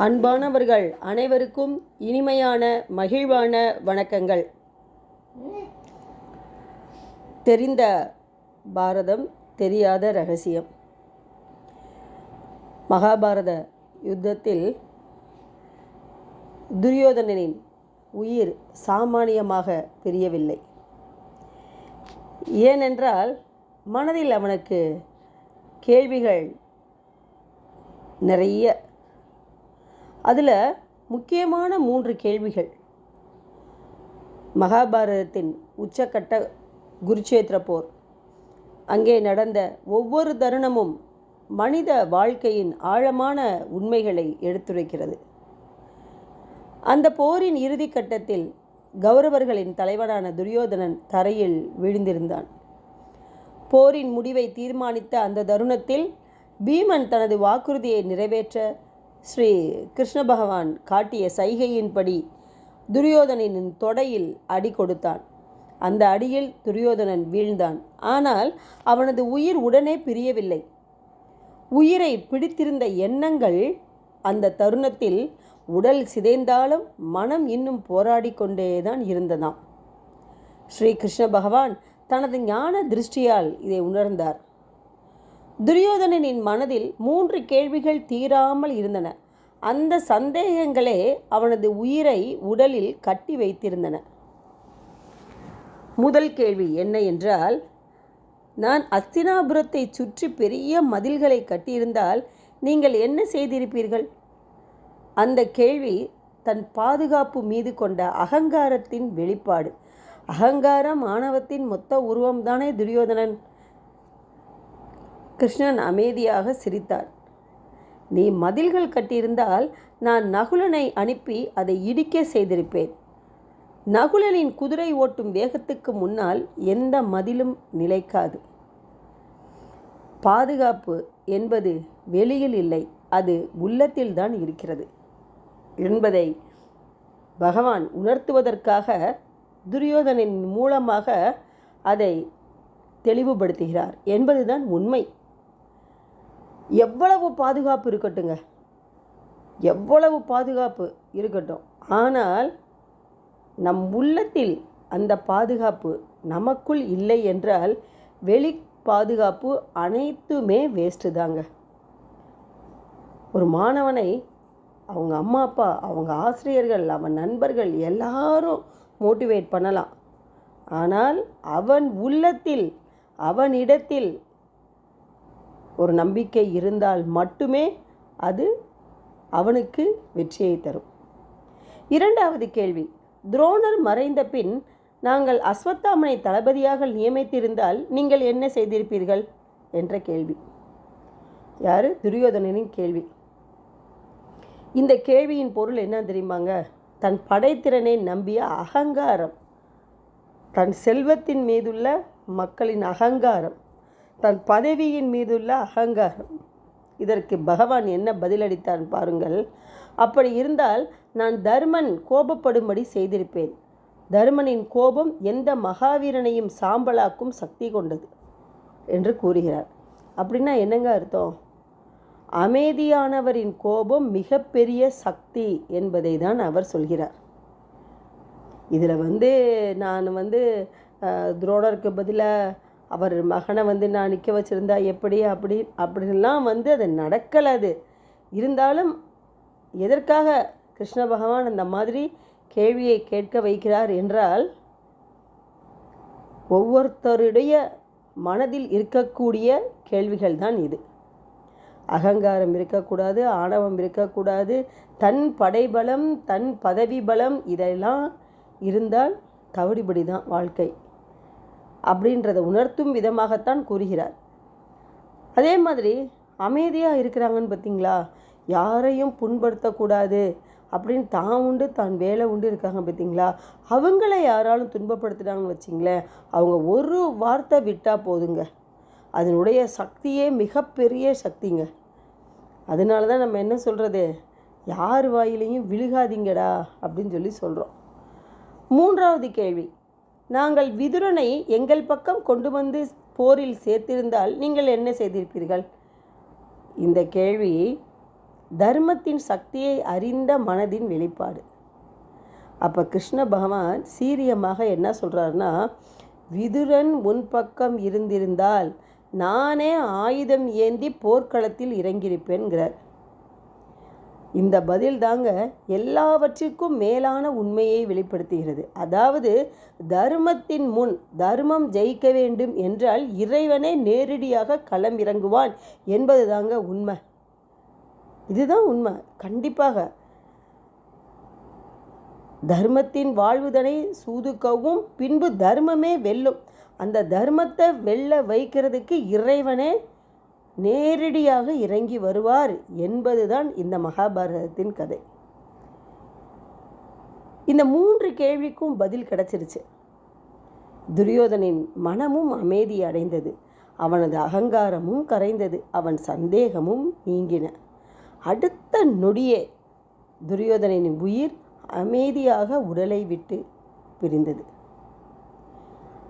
அன்பானவர்கள் அனைவருக்கும் இனிமையான மகிழ்வான வணக்கங்கள். தெரிந்த பாரதம், தெரியாத ரகசியம். மகாபாரத யுத்தத்தில் துரியோதனனின் உயிர் சாமானியமாக பிரியவில்லை. ஏனென்றால் மனதில் அவனுக்கு கேள்விகள் நிறைய. அதில் முக்கியமான 3 கேள்விகள். மகாபாரதத்தின் உச்சக்கட்ட குருட்சேத்திர போர், அங்கே நடந்த ஒவ்வொரு தருணமும் மனித வாழ்க்கையின் ஆழமான உண்மைகளை எடுத்துரைக்கிறது. அந்த போரின் இறுதி கட்டத்தில் கௌரவர்களின் தலைவனான துரியோதனன் தரையில் விழுந்திருந்தான். போரின் முடிவை தீர்மானித்த அந்த தருணத்தில் பீமன் தனது வாக்குறுதியை நிறைவேற்ற ஸ்ரீ கிருஷ்ண பகவான் காட்டிய சைகையின்படி துரியோதனனின் தொடையில் அடி கொடுத்தான். அந்த அடியில் துரியோதனன் வீழ்ந்தான். ஆனால் அவனது உயிர் உடனே பிரியவில்லை. உயிரை பிடித்திருந்த எண்ணங்கள் அந்த தருணத்தில் உடல் சிதைந்தாலும் மனம் இன்னும் போராடி கொண்டேதான் இருந்ததாம். ஸ்ரீ கிருஷ்ண பகவான் தனது ஞான திருஷ்டியால் இதை உணர்ந்தார். துரியோதனனின் மனதில் 3 கேள்விகள் தீராமல் இருந்தன. அந்த சந்தேகங்களே அவனது உயிரை உடலில் கட்டி வைத்திருந்தன. முதல் கேள்வி என்ன என்றால், நான் அஸ்தினாபுரத்தை சுற்றி பெரிய மதில்களை கட்டியிருந்தால் நீங்கள் என்ன செய்திருப்பீர்கள்? அந்த கேள்வி தன் பாதுகாப்பு மீது கொண்ட அகங்காரத்தின் வெளிப்பாடு. அகங்காரம் ஆணவத்தின் மொத்த உருவம்தானே துரியோதனன். கிருஷ்ணன் அமைதியாக சிரித்தார். நீ மதில்கள் கட்டியிருந்தால் நான் நகுலனை அனுப்பி அதை இடிக்க செய்திருப்பேன். நகுலனின் குதிரை ஓட்டும் வேகத்துக்கு முன்னால் எந்த மதிலும் நிலைக்காது. பாதுகாப்பு என்பது வெளியில் இல்லை, அது உள்ளத்தில்தான் இருக்கிறது என்பதை பகவான் உணர்த்துவதற்காக துரியோதனின் மூலமாக அதை தெளிவுபடுத்துகிறார் என்பதுதான் உண்மை. எவ்வளவு பாதுகாப்பு இருக்கட்டுங்க, எவ்வளவு பாதுகாப்பு இருக்கட்டும், ஆனால் நம் உள்ளத்தில் அந்த பாதுகாப்பு நமக்குள் இல்லை என்றால் வெளி பாதுகாப்பு அனைத்துமே வேஸ்ட்டு தாங்க. ஒரு மாணவனை அவங்க அம்மா அப்பா, அவங்க ஆசிரியர்கள், அவன் நண்பர்கள் எல்லாரும் மோட்டிவேட் பண்ணலாம். ஆனால் அவன் உள்ளத்தில், அவனிடத்தில் ஒரு நம்பிக்கை இருந்தால் மட்டுமே அது அவனுக்கு வெற்றியை தரும். இரண்டாவது கேள்வி, துரோணர் மறைந்த பின் நாங்கள் அஸ்வத்தாமனை தளபதியாக நியமித்திருந்தால் நீங்கள் என்ன செய்திருப்பீர்கள் என்ற கேள்வி. யார்? துரியோதனனின் கேள்வி. இந்த கேள்வியின் பொருள் என்ன தெரியுமாங்க? தன் படைத்திறனை நம்பிய அகங்காரம், தன் செல்வத்தின் மீதுள்ள மக்களின் அகங்காரம், தன் பதவியின் மீதுள்ள அகங்காரம். இதற்கு பகவான் என்ன பதிலளித்தான் பாருங்கள். அப்படி இருந்தால் நான் தர்மன் கோபப்படும்படி செய்திருப்பேன். தர்மனின் கோபம் எந்த மகாவீரனையும் சாம்பலாக்கும் சக்தி கொண்டது என்று கூறுகிறார். அப்படின்னா என்னங்க அர்த்தம்? அமைதியானவரின் கோபம் மிகப்பெரிய சக்தி என்பதை தான் அவர் சொல்கிறார். இதில் நான் துரோணருக்கு பதிலாக அவர் மகனை நான் நிற்க வச்சுருந்தா எப்படி அப்படின்லாம் அது நடக்கலை. அது இருந்தாலும் எதற்காக கிருஷ்ண பகவான் அந்த மாதிரி கேள்வியை கேட்க வைக்கிறார் என்றால், ஒவ்வொருத்தருடைய மனதில் இருக்கக்கூடிய கேள்விகள் தான் இது. அகங்காரம் இருக்கக்கூடாது, ஆணவம் இருக்கக்கூடாது, தன் படைபலம், தன் பதவி பலம் இதெல்லாம் இருந்தால் தவிடுபடி தான் வாழ்க்கை அப்படின்றத உணர்த்தும் விதமாகத்தான் கூறுகிறார். அதே மாதிரி அமைதியாக இருக்கிறாங்கன்னு பார்த்தீங்களா, யாரையும் புண்படுத்தக்கூடாது அப்படின்னு தான் உண்டு தான் வேலை உண்டு இருக்காங்க பார்த்தீங்களா, அவங்கள யாராலும் துன்பப்படுத்துகிறாங்கன்னு வச்சிங்களேன், அவங்க ஒரு வார்த்தை விட்டால் போதுங்க, அதனுடைய சக்தியே மிகப்பெரிய சக்திங்க. அதனால தான் நம்ம என்ன சொல்கிறது, யார் வாயிலையும் விழுகாதீங்கடா அப்படின்னு சொல்கிறோம். மூன்றாவது கேள்வி, நாங்கள் விதுரனை எங்கள் பக்கம் கொண்டு வந்து போரில் சேர்த்திருந்தால் நீங்கள் என்ன செய்திருப்பீர்கள்? இந்த கேள்வி தர்மத்தின் சக்தியை அறிந்த மனதின் வெளிப்பாடு. அப்போ கிருஷ்ண பகவான் சீரியமாக என்ன சொல்கிறாருன்னா, விதுரன் முன்பக்கம் இருந்திருந்தால் நானே ஆயுதம் ஏந்தி போர்க்களத்தில் இறங்கியிருப்பேன்கிறார். இந்த பதில் தாங்க எல்லாவற்றிற்கும் மேலான உண்மையை வெளிப்படுத்துகிறது. அதாவது தர்மத்தின் முன் தர்மம் ஜெயிக்க வேண்டும் என்றால் இறைவனே நேரடியாக களம் இறங்குவான் என்பது தாங்க உண்மை. இதுதான் உண்மை. கண்டிப்பாக தர்மத்தின் வாழ்வுதனை சூதுக்கவும் பின்பு தர்மமே வெல்லும். அந்த தர்மத்தை வெல்ல வைக்கிறதுக்கு இறைவனே நேரடியாக இறங்கி வருவார் என்பதுதான் இந்த மகாபாரதத்தின் கதை. இந்த 3 கேள்விக்கும் பதில் கிடைச்சிருச்சு. துரியோதனின் மனமும் அமைதி அடைந்தது, அவனது அகங்காரமும் கரைந்தது, அவன் சந்தேகமும் நீங்கின. அடுத்த நொடியே துரியோதனின் உயிர் அமைதியாக உடலை விட்டு பிரிந்தது.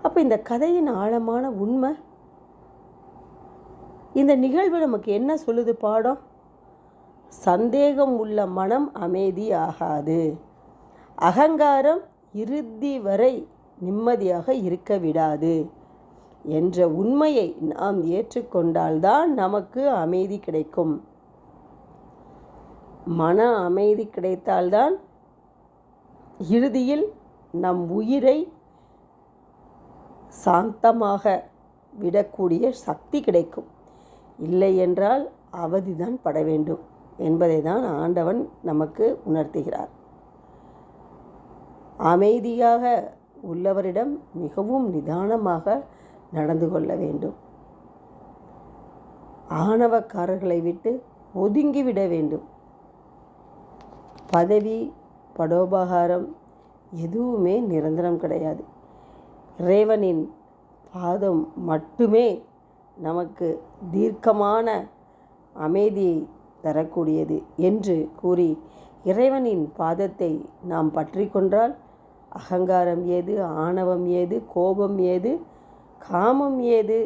அப்போ இந்த கதையின் ஆழமான உண்மை, இந்த நிகழ்வு நமக்கு என்ன சொல்லுது பாடம்? சந்தேகம் உள்ள மனம் அமைதியாகாது, அகங்காரம் இறுதி வரை நிம்மதியாக இருக்க விடாது என்ற உண்மையை நாம் ஏற்றுக்கொண்டால்தான் நமக்கு அமைதி கிடைக்கும். மன அமைதி கிடைத்தால்தான் இறுதியில் நம் உயிரை சாந்தமாக விடக்கூடிய சக்தி கிடைக்கும். இல்லை என்றால் அவதிதான் பட வேண்டும் என்பதை தான் ஆண்டவன் நமக்கு உணர்த்துகிறார். அமைதியாக உள்ளவரிடம் மிகவும் நிதானமாக நடந்து கொள்ள வேண்டும். ஆணவக்காரர்களை விட்டு ஒதுங்கிவிட வேண்டும். பதவி படோபகாரம் எதுவுமே நிரந்தரம் கிடையாது. இறைவனின் பாதம் மட்டுமே நமக்கு தீர்க்கமான அமைதியை தரக்கூடியது என்று கூறி இறைவனின் பாதத்தை நாம் பற்றி கொண்டால் அகங்காரம் ஏது, ஆணவம் ஏது, கோபம் ஏது, காமம் ஏது,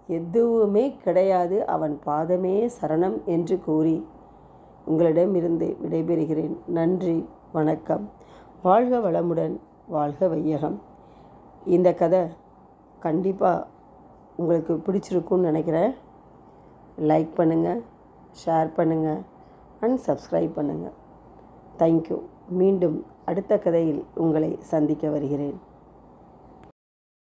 எதுவுமே கிடையாது. அவன் பாதமே சரணம் என்று கூறி உங்களிடமிருந்து விடைபெறுகிறேன். நன்றி, வணக்கம். வாழ்க வளமுடன், வாழ்க வையகம். இந்த கதை கண்டிப்பாக உங்களுக்கு பிடிச்சிருக்குன்னு நினைக்கிறேன். லைக் பண்ணுங்கள், ஷேர் பண்ணுங்கள் அண்ட் சப்ஸ்கிரைப் பண்ணுங்கள். தேங்க்யூ. மீண்டும் அடுத்த கதையில் உங்களை சந்திக்க வருகிறேன்.